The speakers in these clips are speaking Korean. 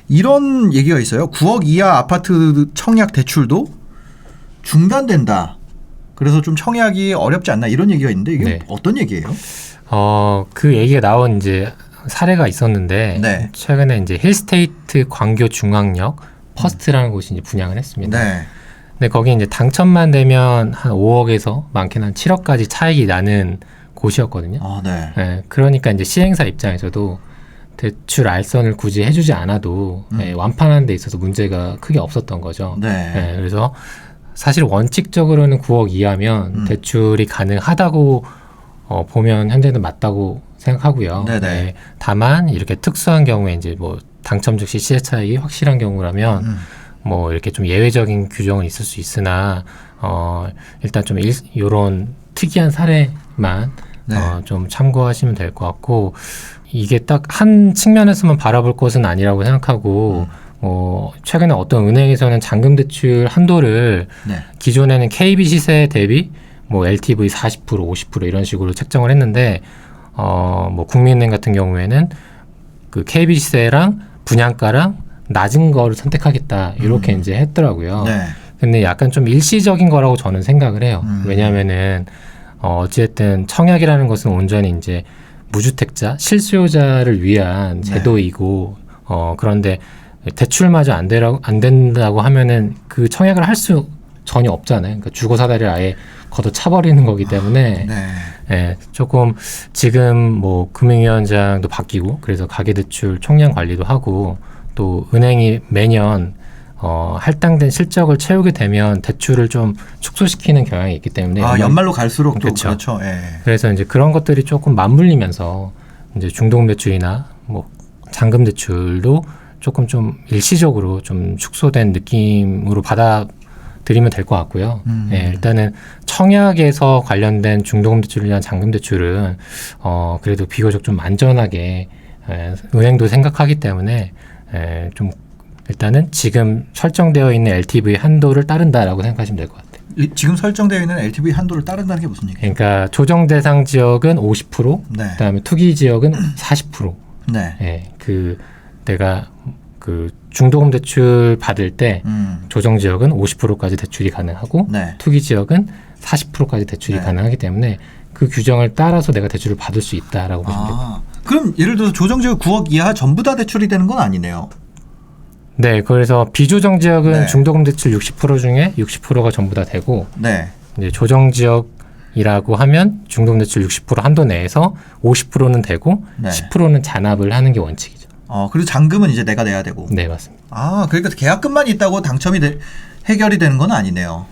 이런 얘기가 있어요. 9억 이하 아파트 청약 대출도 중단된다. 그래서 좀 청약이 어렵지 않나 이런 얘기가 있는데 이게 네. 어떤 얘기예요? 그 얘기가 나온 이제 사례가 있었는데 네. 최근에 이제 힐스테이트 광교 중앙역 퍼스트라는 곳이 이제 분양을 했습니다. 네. 근데 거기 이제 당첨만 되면 한 5억에서 많게는 한 7억까지 차익이 나는 곳이었거든요. 네. 네, 그러니까 이제 시행사 입장에서도 대출 알선을 굳이 해주지 않아도 완판하는 데 있어서 문제가 크게 없었던 거죠. 네. 그래서 사실 원칙적으로는 9억 이하면 대출이 가능하다고 보면 현재는 맞다고 생각하고요. 네네. 다만 이렇게 특수한 경우에 이제 뭐 당첨 즉시 시세 차익이 확실한 경우라면 뭐 이렇게 좀 예외적인 규정은 있을 수 있으나 일단 좀 이런 특이한 사례만 네. 좀 참고하시면 될 것 같고 이게 딱 한 측면에서만 바라볼 것은 아니라고 생각하고 최근에 어떤 은행에서는 잔금 대출 한도를 네. 기존에는 KB 시세 대비 뭐 LTV 40% 50% 이런 식으로 책정을 했는데 뭐 국민은행 같은 경우에는 그 KB 시세랑 분양가랑 낮은 거를 선택하겠다 이렇게 이제 했더라고요. 네. 근데 약간 좀 일시적인 거라고 저는 생각을 해요. 왜냐하면은 어찌됐든 청약이라는 것은 온전히 이제 무주택자, 실수요자를 위한 제도이고 그런데 대출마저 안 된다고 하면은 그 청약을 할 수 전혀 없잖아요. 그러니까 주거 사다리를 아예 걷어 차버리는 거기 때문에 조금 지금 뭐 금융위원장도 바뀌고 그래서 가계대출 총량 관리도 하고 또 은행이 매년 할당된 실적을 채우게 되면 대출을 좀 축소시키는 경향이 있기 때문에 연말로 갈수록 또 그렇죠. 그래서 이제 그런 것들이 조금 맞물리면서 이제 중도금 대출이나 뭐 잔금 대출도 조금 좀 일시적으로 좀 축소된 느낌으로 받아들이면 될 것 같고요. 일단은 청약에서 관련된 중도금 대출이나 잔금 대출은 그래도 비교적 좀 안전하게 은행도 생각하기 때문에 좀 일단은 지금 설정되어 있는 LTV 한도를 따른다라고 생각하시면 될 것 같아요. 지금 설정되어 있는 LTV 한도를 따른다는 게 무슨 얘기예요? 그러니까 조정 대상 지역은 50%, 네. 그다음에 투기 지역은 40%. 네. 그 내가 그 중도금 대출 받을 때 조정 지역은 50%까지 대출이 가능하고 네. 투기 지역은 40%까지 대출이 가능하기 때문에 그 규정을 따라서 내가 대출을 받을 수 있다라고 보시면 됩니다. 그럼 예를 들어서 조정 지역 9억 이하 전부 다 대출이 되는 건 아니네요. 네, 그래서 비조정 지역은 중도금 대출 60% 중에 60%가 전부 다 되고, 이제 조정 지역이라고 하면 중도금 대출 60% 한도 내에서 50%는 되고 10%는 잔압을 하는 게 원칙이죠. 그리고 잔금은 이제 내가 내야 되고. 네, 맞습니다. 그러니까 계약금만 있다고 당첨이 해결이 되는 건 아니네요.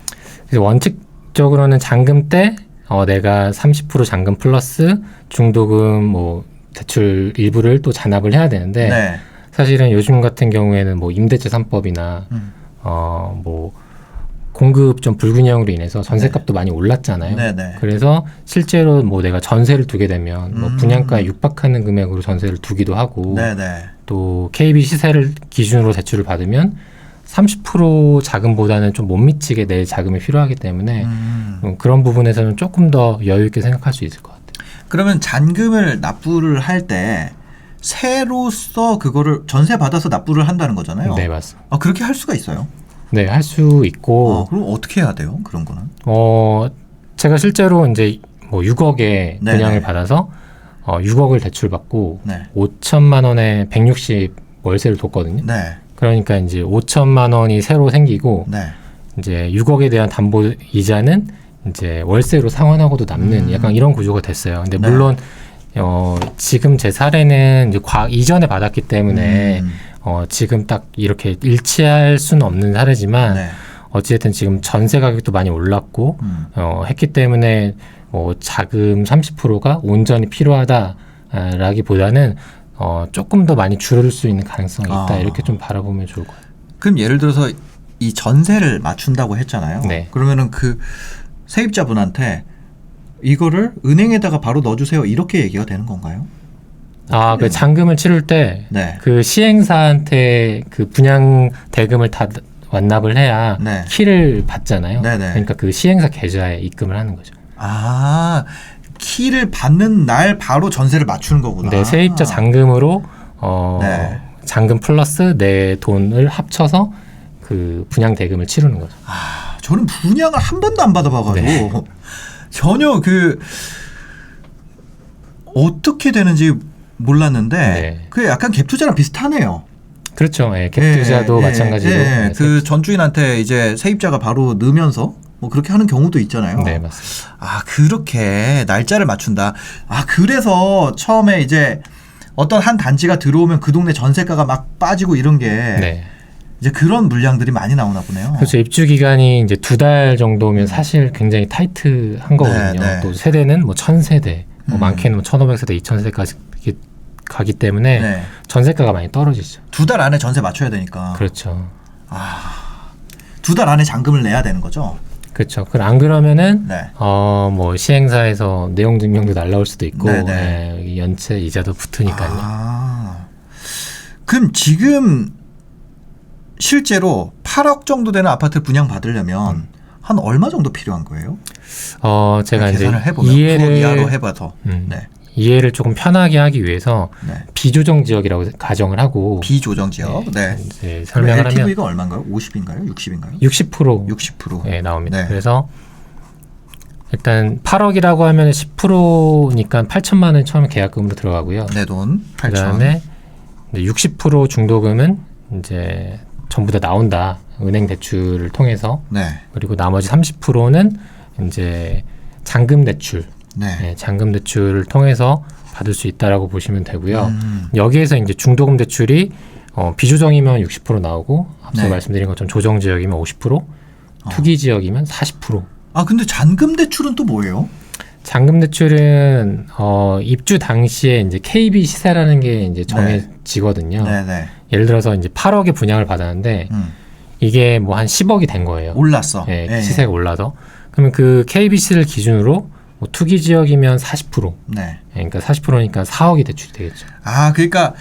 그래서 원칙적으로는 잔금 때 내가 30% 잔금 플러스 중도금 뭐 대출 일부를 또 잔압을 해야 되는데. 사실은 요즘 같은 경우에는 뭐 임대차 3법이나 뭐 공급 좀 불균형으로 인해서 전세값도 많이 올랐잖아요. 그래서 실제로 뭐 내가 전세를 두게 되면 뭐 분양가에 육박하는 금액으로 전세를 두기도 하고 또 KB 시세를 기준으로 대출을 받으면 30% 자금보다는 좀 못 미치게 내 자금이 필요하기 때문에 그런 부분에서는 조금 더 여유 있게 생각할 수 있을 것 같아요. 그러면 잔금을 납부를 할 때 세로서 그거를 전세 받아서 납부를 한다는 거잖아요. 네, 맞습니다. 그렇게 할 수가 있어요? 네, 할 수 있고. 그럼 어떻게 해야 돼요? 그런 거는? 제가 실제로 이제 뭐 6억에 분양을 받아서 6억을 대출받고 5천만 원에 160 월세를 뒀거든요. 그러니까 이제 5천만 원이 새로 생기고 이제 6억에 대한 담보 이자는 이제 월세로 상환하고도 남는 약간 이런 구조가 됐어요. 근데 물론 지금 제 사례는 이제 이전에 받았기 때문에 지금 딱 이렇게 일치할 수는 없는 사례지만 어찌됐든 지금 전세 가격도 많이 올랐고 했기 때문에 자금 30%가 온전히 필요하다라기보다는 조금 더 많이 줄을 수 있는 가능성이 있다 이렇게 좀 바라보면 좋을 것 같아요. 그럼 예를 들어서 이 전세를 맞춘다고 했잖아요. 그러면은 그 세입자분한테 이거를 은행에다가 바로 넣어주세요 이렇게 얘기가 되는 건가요? 그 잔금을 치를 때 그 시행사한테 그 분양 대금을 다 완납을 해야 키를 받잖아요. 그러니까 그 시행사 계좌에 입금을 하는 거죠. 키를 받는 날 바로 전세를 맞추는 거구나. 네, 세입자 잔금으로 잔금 플러스 내 돈을 합쳐서 그 분양 대금을 치르는 거죠. 아, 저는 분양을 한 번도 안 받아봐가지고 네. 전혀 그 어떻게 되는지 몰랐는데 네. 그게 약간 갭 투자랑 비슷하네요. 그렇죠. 예, 갭 투자도 마찬가지로. 네, 그 전주인한테 이제 세입자가 바로 넣으면서 뭐 그렇게 하는 경우도 있잖아요. 네, 맞습니다. 아, 그렇게 날짜를 맞춘다. 아, 그래서 처음에 이제 어떤 한 단지가 들어오면 그 동네 전세가가 막 빠지고 이런 게 네. 이제 그런 물량들이 많이 나오나 보네요. 그렇죠. 입주 기간이 이제 2달 정도면 사실 굉장히 타이트한 거거든요. 네. 또 세대는 뭐 1000세대, 뭐 많게는 뭐 1500세대, 2000세대까지 가기 때문에 네. 전세가가 많이 떨어지죠. 2달 안에 전세 맞춰야 되니까. 그렇죠. 아, 2달 안에 잔금을 내야 되는 거죠. 그렇죠. 안 그러면은 네. 뭐 시행사에서 내용 증명도 날라올 수도 있고 네네. 예, 연체 이자도 붙으니까요. 아, 그럼 지금 실제로 8억 정도 되는 아파트 분양 받으려면 한 얼마 정도 필요한 거예요? 제가 이제 계산을 해보면 9억 이하로 해봐서 네. 이해를 조금 편하게 하기 위해서 네. 비조정 지역이라고 가정을 하고 비조정 지역. 네. 이제 설명을 하면 LTV가 얼마인가요? 50인가요? 60인가요? 60% 60%. 네, 나옵니다. 네. 그래서 일단 8억이라고 하면 10%니까 8천만 원 처음에 계약금으로 들어가고요. 내 돈 8천. 그다음에 60% 중도금은 이제 전부 다 나온다. 은행 대출을 통해서. 네. 그리고 나머지 30%는 이제 잔금 대출. 네. 네, 잔금 대출을 통해서 받을 수 있다라고 보시면 되고요. 여기에서 이제 중도금 대출이 비조정이면 60% 나오고 앞서 네. 말씀드린 것처럼 조정 지역이면 50%, 투기 지역이면 40%. 아, 근데 잔금 대출은 또 뭐예요? 잔금 대출은 입주 당시에 이제 KB 시세라는 게 이제 정해지거든요. 네, 네. 예를 들어서 이제 8억에 분양을 받았는데 이게 뭐 한 10억이 된 거예요. 올랐어. 예, 예, 시세가 올라서. 그러면 그 KBC를 기준으로 뭐 투기 지역이면 40%. 네. 예, 그러니까 40%니까 4억이 대출이 되겠죠. 아, 그러니까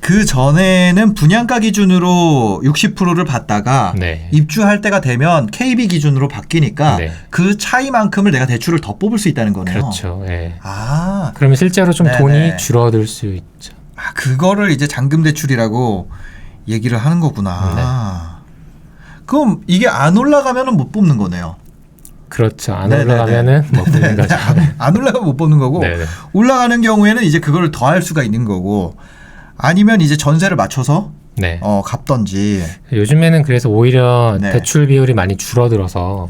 그 전에는 분양가 기준으로 60%를 받다가 네. 입주할 때가 되면 KB 기준으로 바뀌니까 네. 그 차이만큼을 내가 대출을 더 뽑을 수 있다는 거네요. 그렇죠. 예. 아, 그러면 실제로 좀 네네. 돈이 줄어들 수 있죠. 아, 그거를 이제 잔금 대출이라고 얘기를 하는 거구나. 그럼 이게 안 올라가면은 못 뽑는 거네요. 그렇죠. 안 네네네. 올라가면은 못 뽑는 거죠. 안 올라가면 못 뽑는 거고 네네. 올라가는 경우에는 이제 그거를 더 할 수가 있는 거고 아니면 이제 전세를 맞춰서 네. 갚던지. 요즘에는 그래서 오히려 네. 대출 비율이 많이 줄어들어서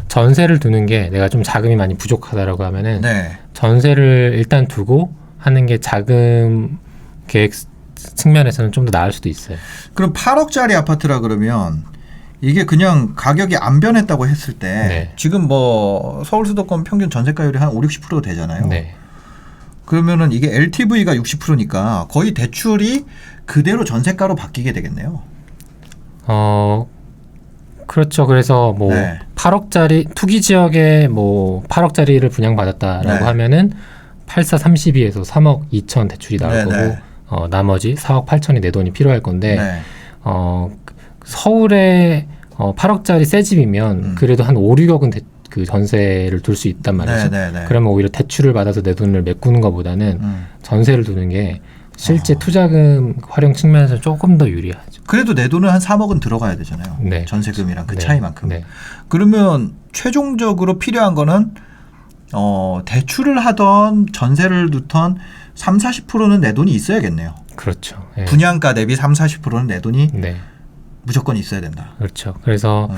전세를 두는 게 내가 좀 자금이 많이 부족하다라고 하면은 네. 전세를 일단 두고 하는 게 자금 계획 측면에서는 좀 더 나을 수도 있어요. 그럼 8억짜리 아파트라 그러면 이게 그냥 가격이 안 변했다고 했을 때 네. 지금 뭐 서울 수도권 평균 전세가율이 한 5, 60% 되잖아요. 네. 그러면은 이게 LTV가 60%니까 거의 대출이 그대로 전세가로 바뀌게 되겠네요. 그렇죠. 그래서 뭐 네. 8억짜리 투기 지역에 뭐 8억짜리를 분양받았다라고 네. 하면은 84, 32에서 3억 2천 대출이 나올 네, 거고 나머지 4억 8천이 내 돈이 필요할 건데 네. 서울에 8억짜리 새 집이면 그래도 한 5, 6억은 그 전세를 둘 수 있단 말이죠. 네, 네, 네. 그러면 오히려 대출을 받아서 내 돈을 메꾸는 것보다는 전세를 두는 게 실제 투자금 활용 측면에서 조금 더 유리하죠. 그래도 내 돈은 한 3억은 들어가야 되잖아요. 네. 전세금이랑 그 네. 차이만큼. 네. 그러면 최종적으로 필요한 거는 대출을 하던 전세를 두던 3, 40%는 내 돈이 있어야겠네요. 그렇죠. 네. 분양가 대비 3, 40%는 내 돈이 네. 무조건 있어야 된다. 그렇죠. 그래서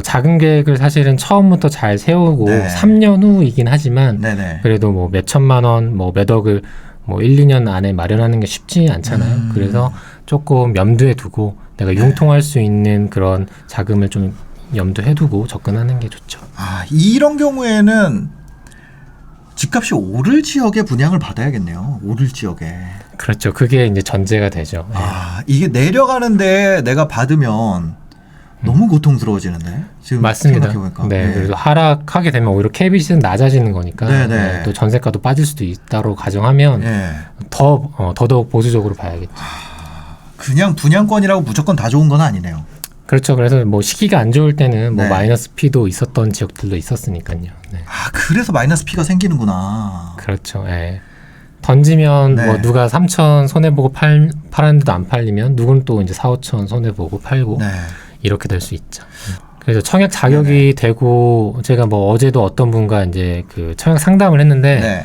자금 계획을 사실은 처음부터 잘 세우고 네. 3년 후이긴 하지만 네네. 그래도 뭐 몇 천만 원, 뭐 몇 억을 뭐 1, 2년 안에 마련하는 게 쉽지 않잖아요. 그래서 조금 염두에 두고 내가 융통할 수 있는 그런 자금을 좀 염두에 두고 접근하는 게 좋죠. 아, 이런 경우에는 집값이 오를 지역에 분양을 받아야겠네요. 오를 지역에. 그렇죠. 그게 이제 전제가 되죠. 아, 이게 내려가는데 내가 받으면 너무 고통스러워지는데. 지금 맞습니다. 생각해보니까. 네, 그래서 하락하게 되면 오히려 KBC는 낮아지는 거니까 네네. 또 전세가도 빠질 수도 있다고 가정하면 예. 더더욱 보수적으로 봐야겠죠. 그냥 분양권이라고 무조건 다 좋은 건 아니네요. 그렇죠. 그래서 뭐 시기가 안 좋을 때는 뭐 네. 마이너스 P도 있었던 지역들도 있었으니까요. 네. 아, 그래서 마이너스 P가 생기는구나. 그렇죠. 예. 던지면 네. 뭐 누가 3천 손해보고 팔았는데도 안 팔리면 누군 또 이제 4, 5천 손해보고 팔고 네. 이렇게 될 수 있죠. 그래서 청약 자격이 네네. 되고 제가 뭐 어제도 어떤 분과 이제 그 청약 상담을 했는데 네.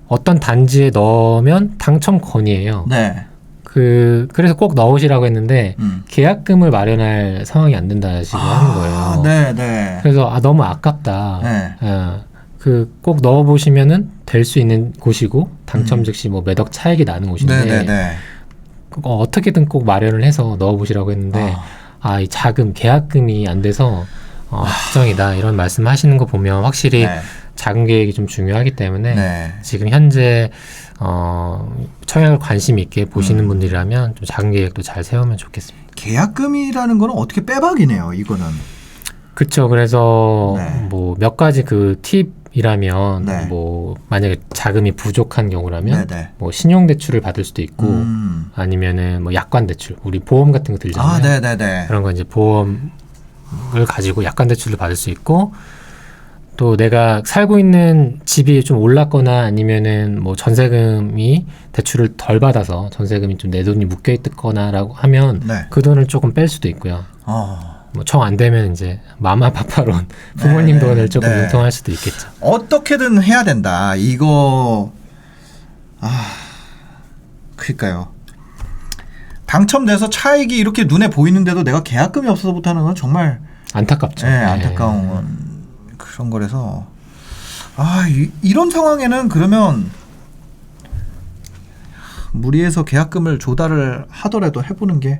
어떤 단지에 넣으면 당첨권이에요. 네. 그래서 꼭 넣으시라고 했는데 계약금을 마련할 상황이 안 된다 식으로 하는 거예요. 네, 네. 그래서 너무 아깝다. 네. 꼭 넣어보시면은 될 수 있는 곳이고 당첨 즉시 뭐 몇 억 차익이 나는 곳인데 네, 네, 네. 어떻게든 꼭 마련을 해서 넣어보시라고 했는데 이 자금 계약금이 안 돼서 걱정이다 이런 말씀하시는 거 보면 확실히 네. 자금 계획이 좀 중요하기 때문에 네. 지금 현재 청약을 관심 있게 보시는 분들이라면 좀 자금 계획도 잘 세우면 좋겠습니다. 계약금이라는 거는 어떻게 빼박이네요. 이거는. 그렇죠. 그래서 네. 뭐 몇 가지 그 팁이라면 네. 뭐 만약에 자금이 부족한 경우라면 네, 네. 뭐 신용 대출을 받을 수도 있고 아니면은 뭐 약관 대출, 우리 보험 같은 거 들잖아요. 네, 네, 네. 그런 거 이제 보험을 가지고 약관 대출을 받을 수 있고 또 내가 살고 있는 집이 좀 올랐거나 아니면은 뭐 전세금이 대출을 덜 받아서 전세금이 좀 내 돈이 묶여 있거나라고 하면 네. 그 돈을 조금 뺄 수도 있고요. 뭐 정 안 되면 이제 마마파파론 부모님 네, 돈을 조금 네. 융통할 수도 있겠죠. 어떻게든 해야 된다. 이거 그러니까요. 당첨돼서 차익이 이렇게 눈에 보이는데도 내가 계약금이 없어서 못하는 건 정말 안타깝죠. 네, 안타까운 그런 거라서 이런 상황에는 그러면 무리해서 계약금을 조달을 하더라도 해보는 게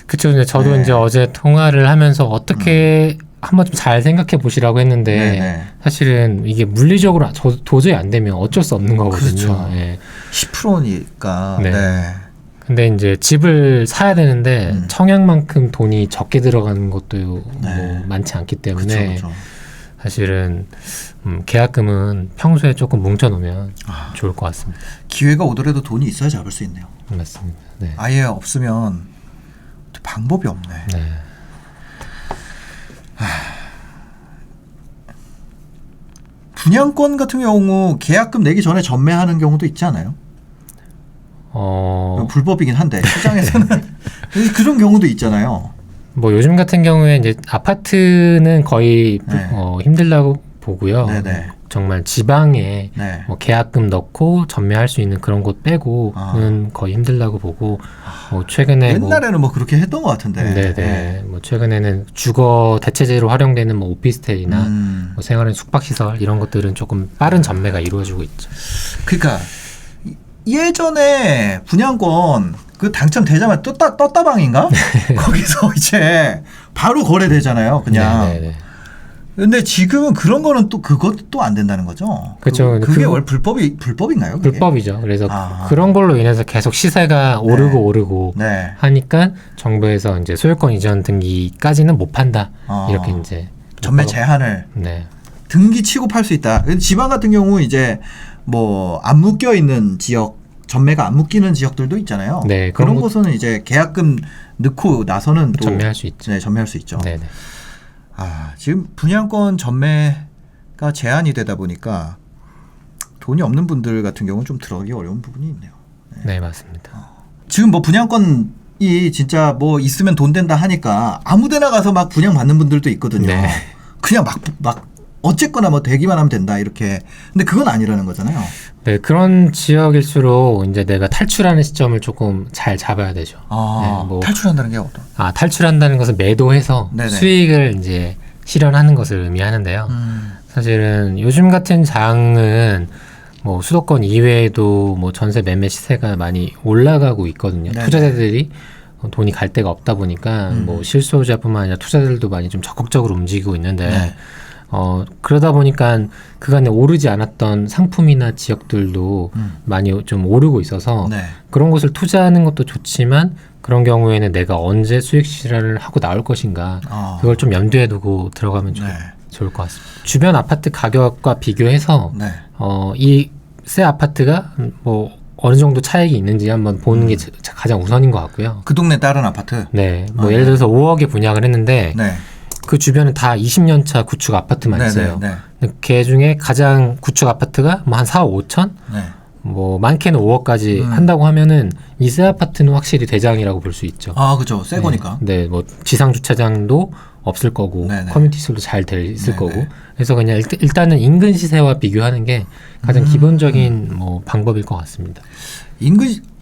그렇죠. 근데 저도 네. 이제 어제 통화를 하면서 어떻게 한번 좀 잘 생각해 보시라고 했는데 네네. 사실은 이게 물리적으로 도저히 안 되면 어쩔 수 없는 거거든요. 그렇죠. 예. 10%니까. 네. 네. 근데 이제 집을 사야 되는데 청약만큼 돈이 적게 들어가는 것도 네. 뭐 많지 않기 때문에 그쵸. 사실은 계약금은 평소에 조금 뭉쳐놓으면 좋을 것 같습니다. 기회가 오더라도 돈이 있어야 잡을 수 있네요. 맞습니다. 네. 아예 없으면 방법이 없네. 네. 분양권 같은 경우 계약금 내기 전에 전매하는 경우도 있지 않아요? 불법이긴 한데 시장에서는 그런 경우도 있잖아요. 뭐 요즘 같은 경우에 이제 아파트는 거의 네. 힘들다고 보고요. 네네. 정말 지방에 네. 뭐 계약금 넣고 전매할 수 있는 그런 곳 빼고는 거의 힘들다고 보고 뭐 최근에 옛날에는 뭐 그렇게 했던 것 같은데. 네네. 네. 뭐 최근에는 주거 대체제로 활용되는 뭐 오피스텔이나 뭐 생활은 숙박시설 이런 것들은 조금 빠른 전매가 이루어지고 있죠. 그러니까 예전에 분양권 그 당첨되자마자 떴다방인가? 거기서 이제 바로 거래되잖아요. 그냥. 네네네. 근데 지금은 그런 거는 또 그것도 안 된다는 거죠. 그렇죠. 그게 원래 불법인가요? 그게? 불법이죠. 그래서 그런 걸로 인해서 계속 시세가 오르고 네. 하니까 정부에서 이제 소유권 이전 등기까지는 못 판다. 이렇게 이제 전매 제한을 네. 등기 치고 팔 수 있다. 지방 같은 경우 이제 뭐 안 묶여 있는 지역, 전매가 안 묶이는 지역들도 있잖아요. 네, 그런 곳은 이제 계약금 넣고 나서는 또 전매할 수 있죠. 네, 전매할 수 있죠. 네네. 지금 분양권 전매가 제한이 되다 보니까 돈이 없는 분들 같은 경우는 좀 들어가기 어려운 부분이 있네요. 네, 맞습니다. 지금 뭐 분양권이 진짜 뭐 있으면 돈 된다 하니까 아무데나 가서 막 분양 받는 분들도 있거든요. 네. 그냥 막 어쨌거나 뭐 되기만 하면 된다 이렇게. 근데 그건 아니라는 거잖아요. 네, 그런 지역일수록 이제 내가 탈출하는 시점을 조금 잘 잡아야 되죠. 네, 뭐 탈출한다는 게 어떤? 탈출한다는 것은 매도해서 네네. 수익을 이제 실현하는 것을 의미하는데요. 사실은 요즘 같은 장은 뭐 수도권 이외에도 뭐 전세 매매 시세가 많이 올라가고 있거든요. 네네. 투자자들이 돈이 갈 데가 없다 보니까 뭐 실소유자뿐만 아니라 투자자들도 많이 좀 적극적으로 움직이고 있는데 네. 그러다 보니까 그간에 오르지 않았던 상품이나 지역들도 많이 좀 오르고 있어서 네. 그런 곳을 투자하는 것도 좋지만 그런 경우에는 내가 언제 수익 실현을 하고 나올 것인가 그걸 좀 염두에 두고 들어가면 좋을 것 같습니다. 주변 아파트 가격과 비교해서 네. 이 새 아파트가 뭐 어느 정도 차익이 있는지 한번 보는 게 가장 우선인 것 같고요. 그 동네 다른 아파트. 네, 뭐 예를 들어서 5억에 분양을 했는데 네. 그 주변은 다 20년 차 구축 아파트만 있어요. 네. 근데 그 중에 가장 구축 아파트가 뭐 한 4억 5천? 네. 뭐 많게는 5억까지 한다고 하면은 이 새 아파트는 확실히 대장이라고 볼 수 있죠. 아, 그죠. 새 거니까. 네, 뭐 지상 주차장도 없을 거고 네네. 커뮤니티 시설도 잘 돼 있을 네네. 거고. 그래서 그냥 일단은 인근 시세와 비교하는 게 가장 기본적인 뭐 방법일 것 같습니다.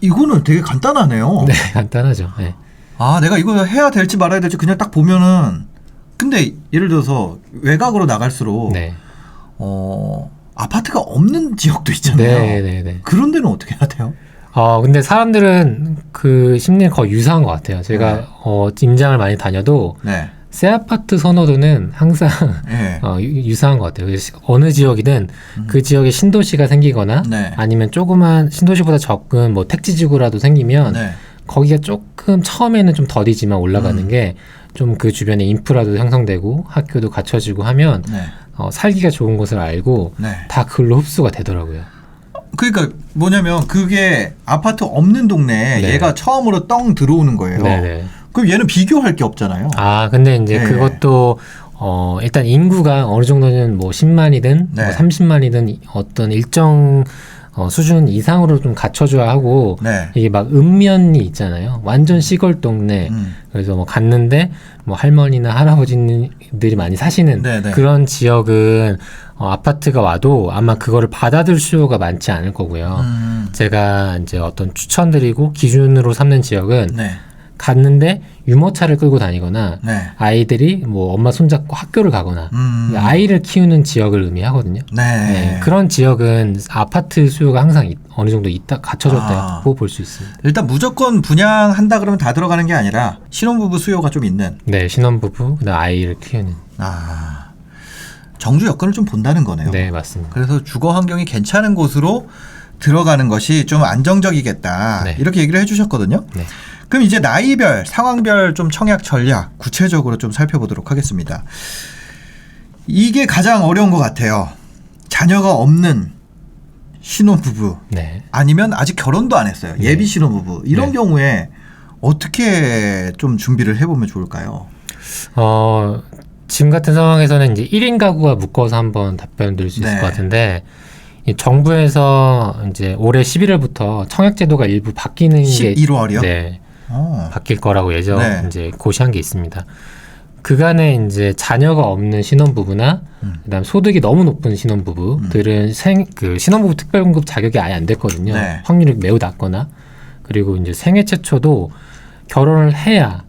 이거는 되게 간단하네요. 네, 간단하죠. 네. 아, 내가 이거 해야 될지 말아야 될지 그냥 딱 보면은, 근데 예를 들어서 외곽으로 나갈수록 네. 아파트가 없는 지역도 있잖아요. 네. 그런 데는 어떻게 해야 돼요? 근데 사람들은 그 심리는 거의 유사한 것 같아요. 제가 임장을 많이 다녀도 네. 새 아파트 선호도는 항상 네. 유사한 것 같아요. 그래서 어느 지역이든 그 지역에 신도시가 생기거나 네. 아니면 조그만 신도시보다 적은 뭐 택지지구라도 생기면 네. 거기가 조금 처음에는 좀 더디지만 올라가는 게 좀 그 주변에 인프라도 형성되고 학교도 갖춰지고 하면 네. 살기가 좋은 곳을 알고 네. 다 글로 흡수가 되더라고요. 그러니까 뭐냐면 그게 아파트 없는 동네에 네. 얘가 처음으로 떵 들어오는 거예요. 네네. 그럼 얘는 비교할 게 없잖아요. 근데 이제 네. 그것도 일단 인구가 어느 정도는 뭐 10만이든 네. 뭐 30만이든 어떤 일정 수준 이상으로 좀 갖춰줘야 하고 네. 이게 막 읍면이 있잖아요. 완전 시골 동네. 그래서 뭐 갔는데 뭐 할머니나 할아버지들이 많이 사시는 네네. 그런 지역은 아파트가 와도 아마 그거를 받아들 수요가 많지 않을 거고요. 제가 이제 어떤 추천드리고 기준으로 삼는 지역은 네. 갔는데 유모차를 끌고 다니거나 네. 아이들이 뭐 엄마 손잡고 학교를 가거나 아이를 키우는 지역을 의미하거든요. 네. 그런 지역은 아파트 수요가 항상 어느 정도 갖춰졌다고 볼 수 있습니다. 일단 무조건 분양한다 그러면 다 들어가는 게 아니라 신혼부부 수요가 좀 있는. 네, 신혼부부, 그다음 아이를 키우는. 정주 여건을 좀 본다는 거네요. 네, 맞습니다. 그래서 주거 환경이 괜찮은 곳으로 들어가는 것이 좀 안정적이겠다. 네. 이렇게 얘기를 해주셨거든요. 네. 그럼 이제 나이별, 상황별 좀 청약 전략 구체적으로 좀 살펴보도록 하겠습니다. 이게 가장 어려운 것 같아요. 자녀가 없는 신혼부부 네. 아니면 아직 결혼도 안 했어요. 예비 신혼부부 이런 네. 경우에 어떻게 좀 준비를 해보면 좋을까요? 지금 같은 상황에서는 이제 1인 가구가 묶어서 한번 답변 드릴 수 있을 네. 것 같은데 이 정부에서 이제 올해 11월부터 청약 제도가 일부 바뀌는 게 11월이요? 네. 바뀔 거라고 이제 고시한 게 있습니다. 그간에 이제 자녀가 없는 신혼부부나 그다음 소득이 너무 높은 신혼부부들은 신혼부부 특별공급 자격이 아예 안 됐거든요. 네. 확률이 매우 낮거나 그리고 이제 생애 최초도 결혼을 해야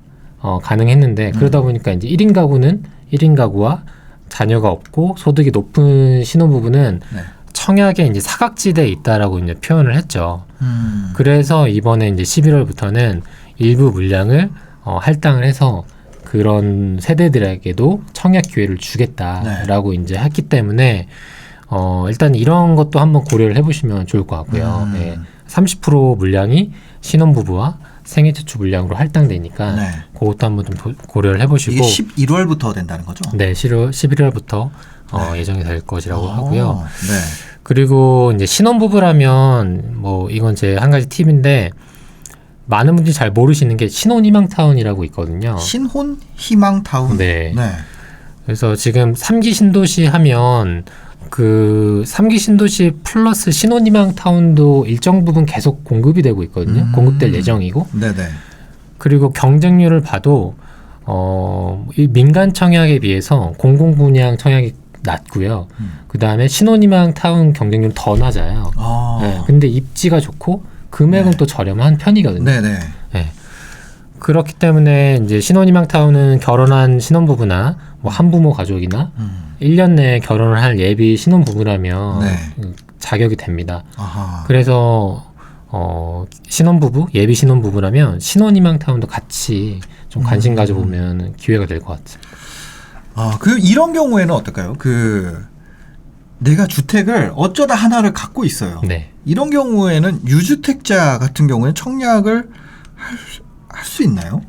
가능했는데 그러다 보니까 이제 1인 가구는 1인 가구와 자녀가 없고 소득이 높은 신혼부부는 네. 청약에 이제 사각지대에 있다라고 이제 표현을 했죠. 그래서 이번에 이제 11월부터는 일부 물량을 할당을 해서 그런 세대들에게도 청약 기회를 주겠다라고 이제 했기 때문에 일단 이런 것도 한번 고려를 해보시면 좋을 것 같고요. 30% 물량이 신혼부부와 생애 최초 물량으로 할당되니까 네. 그것도 한번 좀 고려를 해보시고 이게 11월부터 된다는 거죠? 네, 11월부터 예정이 될 것이라고 하고요. 네. 그리고 이제 신혼부부라면 뭐 이건 제 한 가지 팁인데 많은 분들이 잘 모르시는 게 신혼희망타운이라고 있거든요. 신혼희망타운. 네. 그래서 지금 3기 신도시 하면 그 3기 신도시 플러스 신혼희망타운도 일정 부분 계속 공급이 되고 있거든요. 공급될 예정이고. 네네. 그리고 경쟁률을 봐도 이 민간 청약에 비해서 공공분양 청약이 낮고요. 그 다음에 신혼희망타운 경쟁률은 더 낮아요. 네, 근데 입지가 좋고 금액은 또 저렴한 편이거든요. 네네. 네. 그렇기 때문에 이제 신혼희망타운은 결혼한 신혼부부나 뭐 한부모 가족이나 1년 내에 결혼을 할 예비 신혼부부라면 자격이 됩니다. 그래서 신혼부부, 예비 신혼부부라면 신혼희망타운도 같이 좀 관심 가져보면 기회가 될 것 같습니다. 이런 경우에는 어떨까요? 내가 주택을 어쩌다 하나를 갖고 있어요. 네. 이런 경우에는 유주택자 같은 경우에는 청약을 할 수 있나요?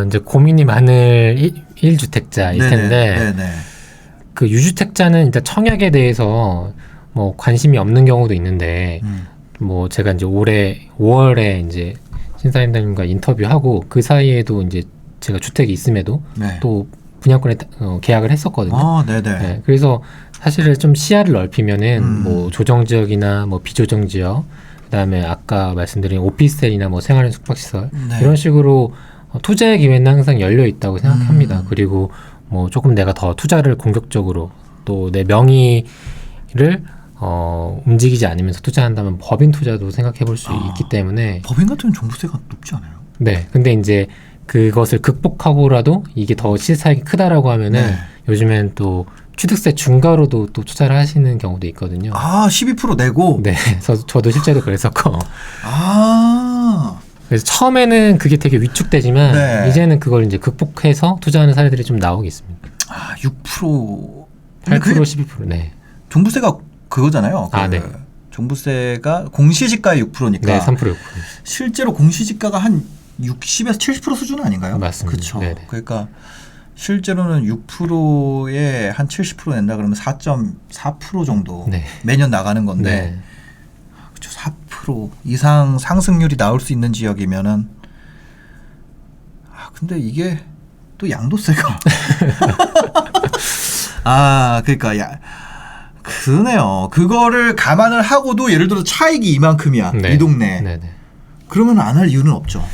이제 고민이 많을 1주택자일 텐데, 네네. 그 유주택자는 일단 청약에 대해서 뭐 관심이 없는 경우도 있는데, 뭐 제가 이제 올해 5월에 이제 신사임당님과 인터뷰하고 그 사이에도 이제 제가 주택이 있음에도 또 분양권에 계약을 했었거든요. 네네. 그래서 사실은 좀 시야를 넓히면은 뭐 조정 지역이나 뭐 비조정 지역, 그다음에 아까 말씀드린 오피스텔이나 뭐 생활형 숙박시설 네. 이런 식으로 투자의 기회는 항상 열려 있다고 생각합니다. 그리고 뭐 조금 내가 더 투자를 공격적으로 또 내 명의를 움직이지 않으면서 투자한다면 법인 투자도 생각해 볼 수 있기 때문에 법인 같은 종부세가 높지 않아요? 네. 근데 이제 그것을 극복하고라도 이게 더 시세차익이 크다라고 하면은 네. 요즘엔 또 취득세 중과로도 또 투자를 하시는 경우도 있거든요. 12% 내고? 네. 저도 실제로 그랬었고. 아. 그래서 처음에는 그게 되게 위축되지만 네. 이제는 그걸 이제 극복해서 투자하는 사례들이 좀 나오고 있습니다. 6%. 8% 12%. 네. 종부세가 그거잖아요. 네. 종부세가 공시지가의 6%니까. 네, 3% 6%. 실제로 공시지가가 한 60에서 70% 수준 아닌가요? 맞습니다. 그렇죠. 네네. 그러니까 실제로는 6%에 한 70% 낸다 그러면 4.4% 정도 네. 매년 나가는 건데 네. 그렇죠. 4% 이상 상승률이 나올 수 있는 지역이면은 근데 이게 또 양도세가 그러니까 그러네요. 그거를 감안을 하고도 예를 들어 차익이 이만큼이야. 네. 이 동네. 네네. 그러면 안 할 이유는 없죠.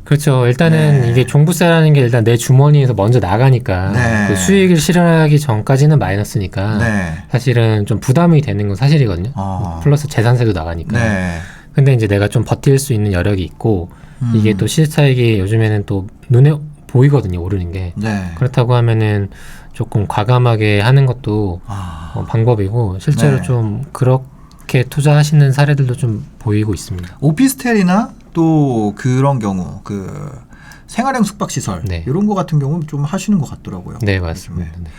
그렇죠. 일단은 네. 이게 종부세라는 게 일단 내 주머니에서 먼저 나가니까 네. 그 수익을 실현하기 전까지는 마이너스니까 네. 사실은 좀 부담이 되는 건 사실이거든요. 플러스 재산세도 나가니까. 네. 근데 이제 내가 좀 버틸 수 있는 여력이 있고 이게 또 시세차익이 요즘에는 또 눈에 보이거든요. 오르는 게. 네. 그렇다고 하면은 조금 과감하게 하는 것도 방법이고 실제로 네. 좀 그렇게 투자하시는 사례들도 좀 보이고 있습니다. 오피스텔이나 또 그런 경우 그 생활형 숙박시설 네. 이런 거 같은 경우는 좀 하시는 것 같더라고요. 네, 맞습니다. 네.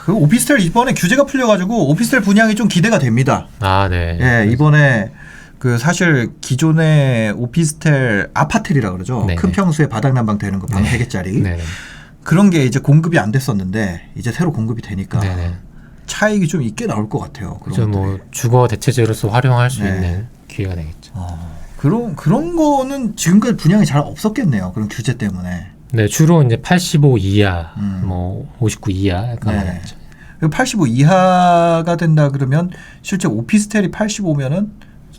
그 오피스텔 이번에 규제가 풀려가지고 오피스텔 분양이 좀 기대가 됩니다. 네. 예, 이번에 그 사실 기존의 오피스텔 아파텔이라 그러죠. 네네. 큰 평수에 바닥 난방 되는 거 방 3개짜리 네네. 그런 게 이제 공급이 안 됐었는데 이제 새로 공급이 되니까 네네. 차익이 좀 있게 나올 것 같아요. 그런 그렇죠. 뭐 주거 대체제로서 활용할 수 네. 있는 기회가 되겠죠. 그런 거는 지금까지 분양이 잘 없었겠네요. 그런 규제 때문에. 네, 주로 이제 85 이하, 뭐 59 이하 약간 네. 많았죠. 85 이하가 된다 그러면 실제 오피스텔이 85면은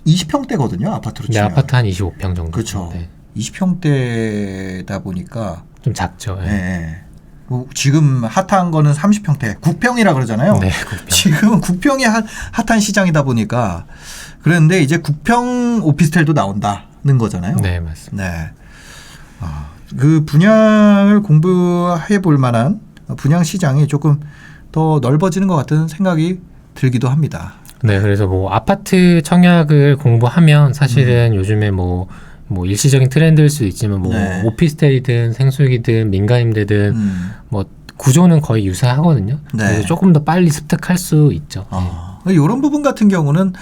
20평대거든요. 아파트로 네, 치면. 아파트 한 25평 정도. 그렇죠. 네. 20평대다 보니까 좀 작죠. 네. 네. 뭐 지금 핫한 거는 30평대, 9평이라 그러잖아요. 네, 9평. 지금은 9평이 핫한 시장이다 보니까 그런데 이제 9평 오피스텔도 나온다는 거잖아요. 네, 맞습니다. 네. 그 분양을 공부해 볼 만한 분양 시장이 조금 더 넓어지는 것 같은 생각이 들기도 합니다. 네, 그래서 뭐 아파트 청약을 공부하면 사실은 요즘에 뭐 일시적인 트렌드일 수도 있지만 뭐 네. 오피스텔이든 생수기든 민간임대든 뭐 구조는 거의 유사하거든요. 네. 그래서 조금 더 빨리 습득할 수 있죠. 이런 부분 같은 경우는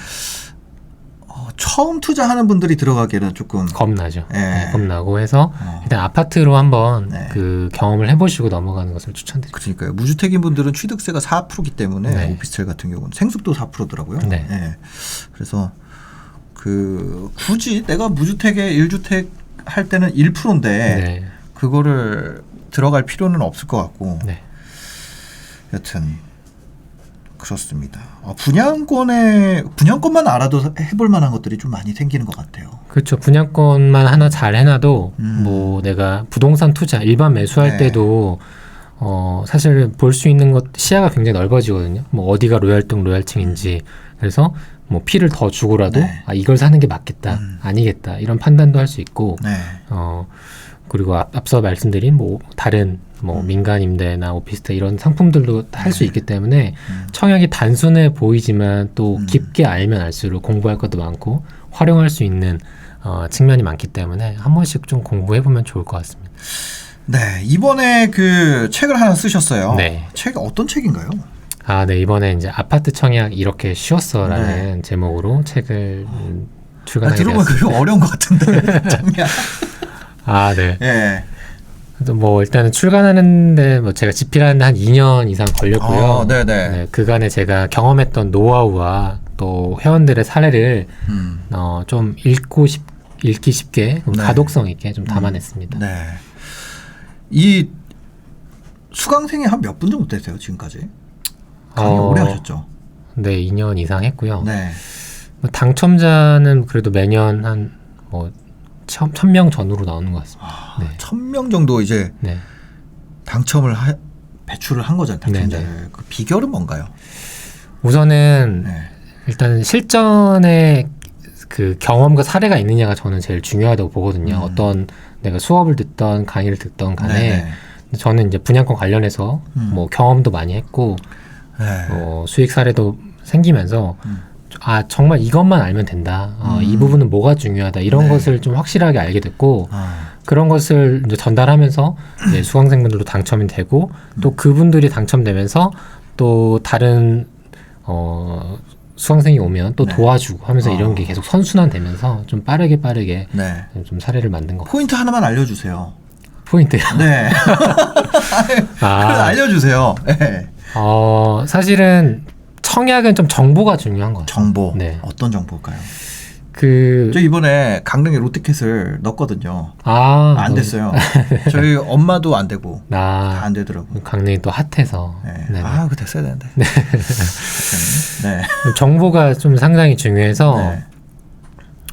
처음 투자하는 분들이 들어가기에는 조금 겁나죠. 네. 네, 겁나고 해서 일단 아파트로 한번 네. 그 경험을 해보시고 넘어가는 것을 추천드립니다. 그러니까요. 무주택인 분들은 취득세가 4%기 때문에 네. 오피스텔 같은 경우는 생숙도 4%더라고요. 네. 그래서 굳이 내가 무주택에 1주택 할 때는 1%인데 네. 그거를 들어갈 필요는 없을 것 같고. 네. 여튼 그렇습니다. 분양권만 알아도 해볼 만한 것들이 좀 많이 생기는 것 같아요. 그렇죠. 분양권만 하나 잘 해놔도 뭐 내가 부동산 투자 일반 매수할 네. 때도 사실 볼 수 있는 것 시야가 굉장히 넓어지거든요. 뭐 어디가 로얄층인지 그래서 뭐 피를 더 주고라도 네. 이걸 사는 게 맞겠다, 아니겠다 이런 판단도 할 수 있고 네. 그리고 앞서 말씀드린 뭐 다른 뭐 민간 임대나 오피스텔 이런 상품들도 할 수 있기 때문에 청약이 단순해 보이지만 또 깊게 알면 알수록 공부할 것도 많고 활용할 수 있는 측면이 많기 때문에 한 번씩 좀 공부해 보면 좋을 것 같습니다. 네, 이번에 그 책을 하나 쓰셨어요. 네. 책이 어떤 책인가요? 네, 이번에 이제 아파트 청약 이렇게 쉬웠어라는 제목으로 책을 출간하게 들어보면 되었습니다. 그게 어려운 것 같은데. 장면. 네. 예. 뭐 일단은 출간하는데 뭐 제가 집필하는데 한 2년 이상 걸렸고요. 네네. 네, 그간에 제가 경험했던 노하우와 또 회원들의 사례를 좀 읽기 쉽게 네. 가독성 있게 좀 담아냈습니다. 네. 이 수강생이 한 몇 분 정도 되세요 지금까지? 강의 오래 하셨죠? 네, 2년 이상 했고요. 네. 당첨자는 그래도 매년 한 뭐 1,000명 전후로 나오는 것 같습니다. 네. 1,000명 정도 이제 네. 배출을 한 거잖아요. 당첨자를. 네네. 그 비결은 뭔가요? 우선은 네. 일단 실전에 그 경험과 사례가 있느냐가 저는 제일 중요하다고 보거든요. 어떤 내가 수업을 듣던 강의를 듣던 간에 네네. 저는 이제 분양권 관련해서 뭐 경험도 많이 했고 네. 수익 사례도 생기면서 아 정말 이것만 알면 된다. 이 부분은 뭐가 중요하다. 이런 네. 것을 좀 확실하게 알게 됐고 그런 것을 이제 전달하면서 이제 수강생분들도 당첨이 되고 또 그분들이 당첨되면서 또 다른 수강생이 오면 또 네. 도와주고 하면서 이런 게 계속 선순환되면서 좀 빠르게 네. 좀 사례를 만든 것 같아요. 포인트 하나만 알려주세요. 포인트요? 네. 그래서 알려주세요. 네. 사실은 청약은 좀 정보가 중요한 것 같아요. 정보. 네. 어떤 정보일까요? 그 저 이번에 강릉에 롯데캣을 넣었거든요. 아, 안 됐어요. 저희 엄마도 안 되고 다 안 되더라고요. 강릉이 또 핫해서. 네. 네네. 아, 그거 됐어야 되는데. 네. 정보가 좀 상당히 중요해서 네.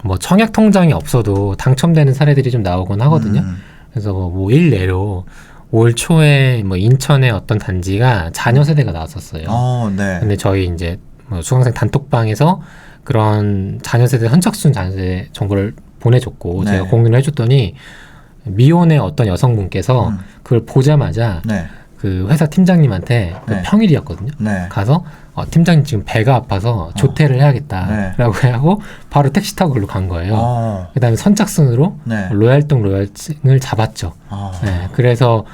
뭐 청약 통장이 없어도 당첨되는 사례들이 좀 나오곤 하거든요. 그래서 뭐 일례로 올 초에 뭐 인천의 어떤 단지가 자녀 세대가 나왔었어요. 네. 근데 저희 이제 뭐 수강생 단톡방에서 그런 자녀 세대 선착순 자녀 세대 정보를 보내줬고 네. 제가 공유를 해줬더니 미혼의 어떤 여성분께서 그걸 보자마자 네. 그 회사 팀장님한테 그 네. 평일이었거든요. 네. 가서 팀장님 지금 배가 아파서 조퇴를 네. 해야겠다라고 하고 바로 택시 타고 글로 간 거예요. 그다음에 선착순으로 네. 로얄동 로얄층을 잡았죠. 네, 그래서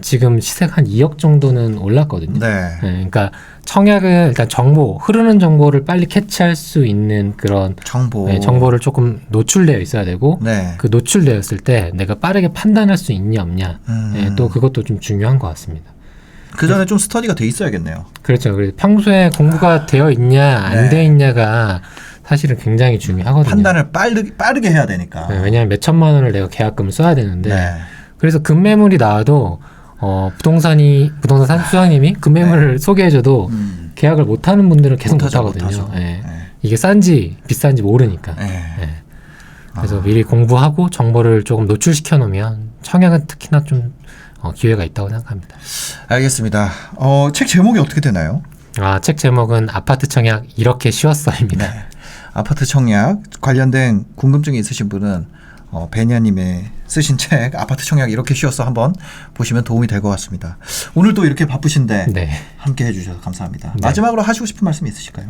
지금 시세가 한 2억 정도는 올랐거든요. 네. 네, 그러니까 청약은 일단 정보, 흐르는 정보를 빨리 캐치할 수 있는 그런 정보. 네, 정보를 조금 노출되어 있어야 되고 네. 그 노출되었을 때 내가 빠르게 판단할 수 있냐 없냐 네, 또 그것도 좀 중요한 것 같습니다. 그 전에 좀 스터디가 돼 있어야겠네요. 그렇죠. 그래서 평소에 공부가 되어 있냐 안 네. 되어 있냐가 사실은 굉장히 중요하거든요. 판단을 빠르게 해야 되니까. 네, 왜냐하면 몇 천만 원을 내가 계약금을 써야 되는데 네. 그래서 급매물이 나와도 부동산 수장님이 급매물을 소개해줘도 계약을 못하는 분들은 계속 못하거든요. 못하죠. 네. 네. 이게 싼지 비싼지 모르니까. 네. 네. 그래서 미리 공부하고 정보를 조금 노출시켜 놓으면 청약은 특히나 좀 기회가 있다고 생각합니다. 알겠습니다. 책 제목이 어떻게 되나요? 책 제목은 아파트 청약 이렇게 쉬웠어입니다. 네. 아파트 청약 관련된 궁금증이 있으신 분은 베니아님의 쓰신 책 아파트 청약 이렇게 쉬웠어 한번 보시면 도움이 될 것 같습니다. 오늘도 이렇게 바쁘신데 네. 함께 해주셔서 감사합니다. 네. 마지막으로 하시고 싶은 말씀 있으실까요?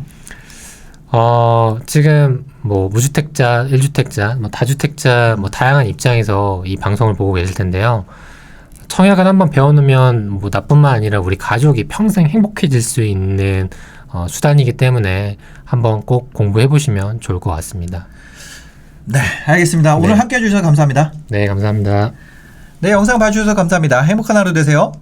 지금 뭐 무주택자, 1주택자, 뭐 다주택자 뭐 다양한 입장에서 이 방송을 보고 계실 텐데요. 청약을 한번 배워놓으면 뭐 나뿐만 아니라 우리 가족이 평생 행복해질 수 있는 수단이기 때문에 한번 꼭 공부해 보시면 좋을 것 같습니다. 네, 알겠습니다. 오늘 네. 함께 해주셔서 감사합니다. 네, 감사합니다. 네, 영상 봐주셔서 감사합니다. 행복한 하루 되세요.